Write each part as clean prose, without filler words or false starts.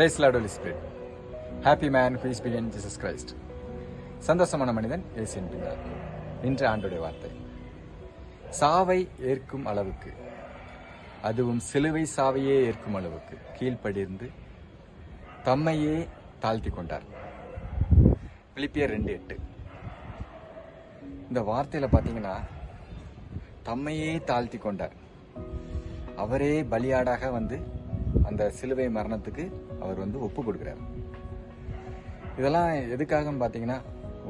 Praise Lord Holy Spirit. Happy man who is being Jesus Christ. சந்தோஷமான மனிதன் இயேசுவின் பின்னால். இன்று ஆண்டுடைய வார்த்தை. சாவை ஏற்கும் அளவுக்கு, அதுவும் சிலுவை சாவையே ஏற்கும் அளவுக்கு கீழ்ப்படிந்து தம்மையே தாழ்த்தி கொண்டார். பிலிப்பியர் 2:8. இந்த வார்த்தையில பாத்தீங்கன்னா தம்மையே தாழ்த்தி கொண்டார். அவரே பலியாடாக வந்து அந்த சிலுவை மரணத்துக்கு அவர் ஒப்பு கொடுக்கிறார். இதெல்லாம் எதுக்காக பார்த்தீங்கன்னா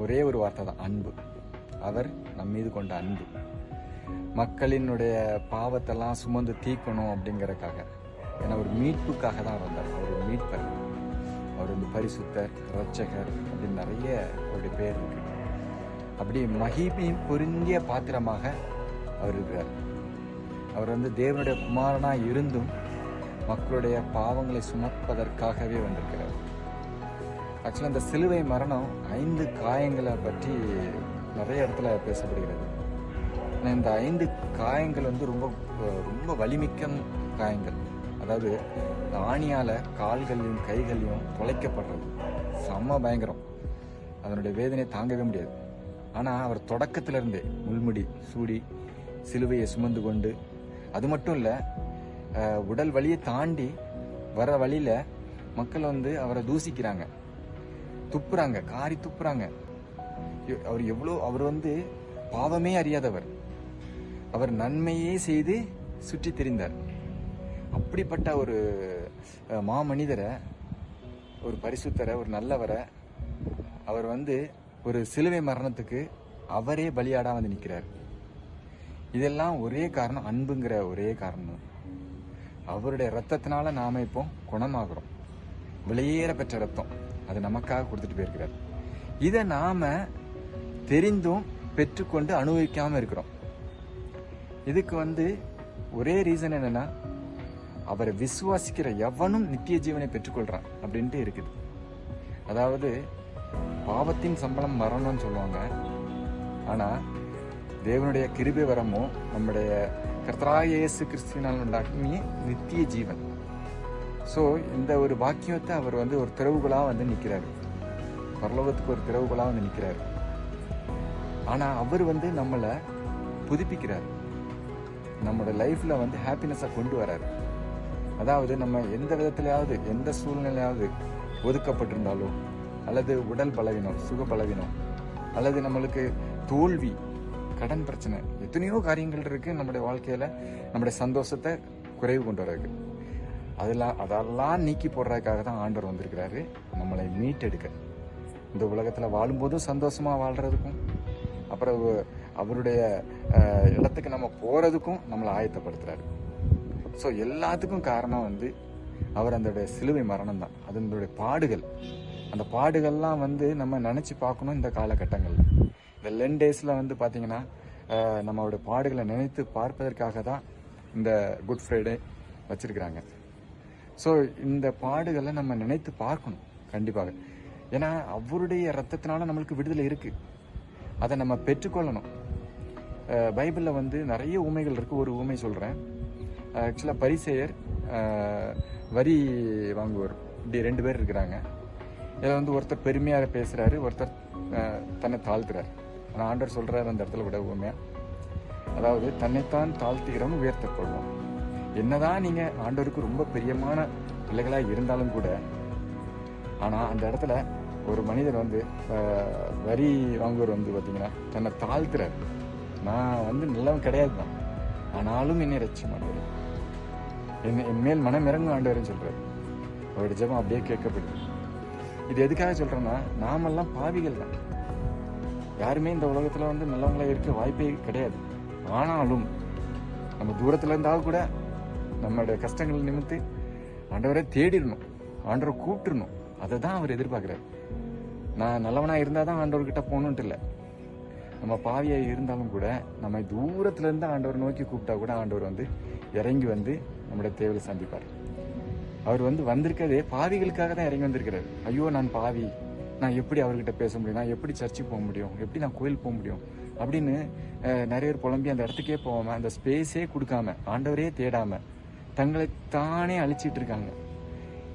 ஒரே ஒரு வார்த்தை தான், அன்பு. அவர் நம் மீது கொண்ட அன்பு, மக்களினுடைய பாவத்தெல்லாம் சுமந்து தீக்கணும் அப்படிங்கறதுக்காக. ஏன்னா ஒரு மீட்புக்காக தான் அவர் வந்தார். அவர் ஒரு மீட்பர், அவர் பரிசுத்தர், இரட்சகர் அப்படின்னு நிறைய அவருடைய பேர் இருக்கு. அப்படி மகிமை பொருந்திய பாத்திரமாக அவர் இருக்கிறார். அவர் தேவனுடைய குமாரனா இருந்தும் மக்களுடைய பாவங்களை சுமப்பதற்காகவே வந்திருக்கிறார். ஆக்சுவலாக இந்த சிலுவை மரணம் 5 காயங்களை பற்றி நிறைய இடத்துல பேசப்படுகிறது. இந்த 5 காயங்கள் ரொம்ப ரொம்ப வலிமிக்க காயங்கள். அதாவது ஆணியால கால்களையும் கைகளையும் தொலைக்கப்படுறது செம்ம பயங்கரம். அதனுடைய வேதனையை தாங்கவே முடியாது. ஆனால் அவர் தொடக்கத்திலிருந்தே முள்முடி சூடி சிலுவையை சுமந்து கொண்டு, அது மட்டும் இல்லை, உடல் வலியை தாண்டி வர வழியில மக்கள் அவரை தூசிக்கிறாங்க, துப்புறாங்க, காரி துப்புறாங்க. அவர் பாவமே அறியாதவர். அவர் நன்மையே செய்து சுற்றி திரிந்தார். அப்படிப்பட்ட ஒரு மாமனிதரை, ஒரு பரிசுத்தரை, ஒரு நல்லவரை அவர் ஒரு சிலுவை மரணத்துக்கு அவரே பலியாடா நிற்கிறார். இதெல்லாம் ஒரே காரணம், அன்புங்கிற ஒரே காரணம். அவருடைய ரத்தத்தினால நாம இப்போ குணமாகிறோம். வெளியேற பெற்ற ரத்தம், அது நமக்காக கொடுத்துட்டு போயிருக்கிறார். இதை நாம தெரிந்தும் பெற்றுக்கொண்டு அனுபவிக்காம இருக்கிறோம். இதுக்கு ஒரே ரீசன் என்னன்னா, அவரை விசுவாசிக்கிற எவனும் நித்திய ஜீவனை பெற்றுக்கொள்றான் அப்படின்ட்டு இருக்குது. அதாவது பாவத்தின் சம்பளம் மரணம்னு சொல்லுவாங்க. ஆனா தேவனுடைய கிருபை வரமோ நம்முடைய கர்த்தராகிய இயேசு கிறிஸ்துவினால் உண்டாக்கிய நித்திய ஜீவன். ஸோ இந்த ஒரு பாக்கியத்தை அவர் ஒரு திறவுகளாக நிற்கிறாரு. பரலோகத்துக்கு ஒரு திறவுகளாக நிற்கிறாரு. ஆனால் அவர் நம்மளை புதுப்பிக்கிறார். நம்மளோட லைஃப்ல ஹாப்பினஸை கொண்டு வராரு. அதாவது நம்ம எந்த விதத்திலாவது, எந்த சூழ்நிலையாவது ஒதுக்கப்பட்டிருந்தாலோ, அல்லது உடல் பலவீனம், சுக பலவீனம், அல்லது நம்மளுக்கு தோல்வி, கடன் பிரச்சனை, எத்தனையோ காரியங்கள் இருக்கு நம்முடைய வாழ்க்கையில நம்முடைய சந்தோஷத்தை குறைவு கொண்டு வர்றதுக்கு. அதெல்லாம் நீக்கி போடுறதுக்காக தான் ஆண்டவர் வந்திருக்கிறாரு, நம்மளை மீட்டெடுக்க. இந்த உலகத்துல வாழும்போதும் சந்தோஷமா வாழ்றதுக்கும், அப்புறம் அவருடைய இடத்துக்கு நம்ம போறதுக்கும் நம்மளை ஆயத்தப்படுத்துறாரு. ஸோ எல்லாத்துக்கும் காரணம் அவர் அந்த சிலுவை மரணம் தான். அதனுடைய பாடுகள், அந்த பாடுகள்லாம் நம்ம நினைச்சு பார்க்கணும். இந்த காலகட்டங்கள்ல இந்த லென் டேஸ்ல பாத்தீங்கன்னா நம்மளோட பாடுகளை நினைத்து பார்ப்பதற்காக தான் இந்த குட் ஃப்ரைடே வச்சிருக்கிறாங்க. ஸோ இந்த பாடுகளை நம்ம நினைத்து பார்க்கணும் கண்டிப்பாக. ஏன்னா அவருடைய ரத்தத்தினால நம்மளுக்கு விடுதலை இருக்கு, அதை நம்ம பெற்றுக்கொள்ளணும். பைபிளில் நிறைய ஊமைகள் இருக்கு. ஒரு ஊமை சொல்றேன். ஆக்சுவலாக பரிசேயர், வரி வாங்குவோர், இப்படி 2 பேர் இருக்கிறாங்க. இதில் ஒருத்தர் பெருமையாக பேசுறாரு, ஒருத்தர் தன்னை தாழ்த்துறாரு. ஆனால் ஆண்டவர் சொல்றாரு அந்த இடத்துல விட ஊமையா, அதாவது தன்னைத்தான் தாழ்த்துகிறவன் உயர்த்தப்படணும். என்னதான் நீங்க ஆண்டவருக்கு ரொம்ப பிரியமான பிள்ளைகளா இருந்தாலும் கூட, ஆனா அந்த இடத்துல ஒரு மனிதர் வரி வாங்குவோர் பாத்தீங்கன்னா தன்னை தாழ்த்துறாரு. நான் நல்லவன் கிடையாது தான், ஆனாலும் என்னை ரட்சி மாட்டாரு, என் மேல் மனம் இறங்கும் ஆண்டவர்னு சொல்றாரு. அவருடைய ஜெபம் அப்படியே கேட்கப்படுது. இது எதுக்காக சொல்றேன்னா, நாமெல்லாம் பாவிகள் தான். யாருமே இந்த உலகத்துல நல்லவங்களா இருக்க வாய்ப்பே கிடையாது. ஆனாலும் நம்ம தூரத்துல இருந்தாலும் கூட நம்மளுடைய கஷ்டங்கள் நிமித்து ஆண்டவரை தேடிடணும், ஆண்டவரை கூப்பிட்டுருணும். அதை தான் அவர் எதிர்பார்க்கிறார். நான் நல்லவனா இருந்தாதான் ஆண்டவர்கிட்ட போகணுன்ட்டு இல்லை. நம்ம பாவியா இருந்தாலும் கூட நம்ம தூரத்துல இருந்து ஆண்டவர் நோக்கி கூப்பிட்டா கூட ஆண்டவர் இறங்கி நம்முடைய தேவையை சந்திப்பார். அவர் வந்திருக்கதே பாவிகளுக்காக தான் இறங்கி வந்திருக்கிறார். ஐயோ நான் பாவி, நான் எப்படி அவர்கிட்ட பேச முடியும், நான் எப்படி சர்ச்சுக்கு போக முடியும், எப்படி நான் கோயில் போக முடியும் அப்படின்னு நிறைய பேர் புலம்பி அந்த இடத்துக்கே போகாம, அந்த ஸ்பேஸே கொடுக்காம, ஆண்டவரே தேடாம தங்களை தானே அழிச்சிட்டு இருக்காங்க.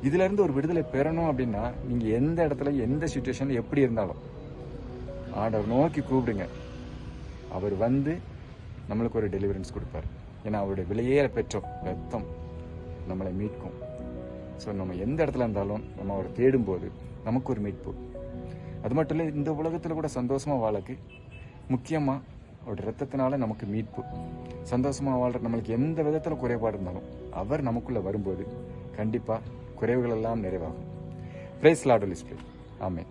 இதுல இருந்து ஒரு விடுதலை பெறணும் அப்படின்னா நீங்க எந்த இடத்துல எந்த சுச்சுவேஷன்ல எப்படி இருந்தாலும் ஆண்டவர் நோக்கி கூப்பிடுங்க. அவர் வந்து நம்மளுக்கு ஒரு டெலிவரன்ஸ் கொடுப்பார். ஏன்னா அவருடைய விலையேற பெற்ற ரத்தம் நம்மளை மீட்கும். ஸோ நம்ம எந்த இடத்துல இருந்தாலும் நம்ம அவரை தேடும்போது நமக்கு ஒரு மீட்பு. அது மட்டும் இல்லை, இந்த உலகத்தில் கூட சந்தோஷமாக வாழக்கு முக்கியமாக அவருடைய ரத்தத்தினால நமக்கு மீட்பு. சந்தோஷமாக வாழ்கிற நம்மளுக்கு எந்த விதத்தில் குறைபாடு இருந்தாலும் அவர் நமக்குள்ளே வரும்போது கண்டிப்பாக குறைவுகள் எல்லாம் நிறைவாகும். Praise lord holy spirit. ஆமென்.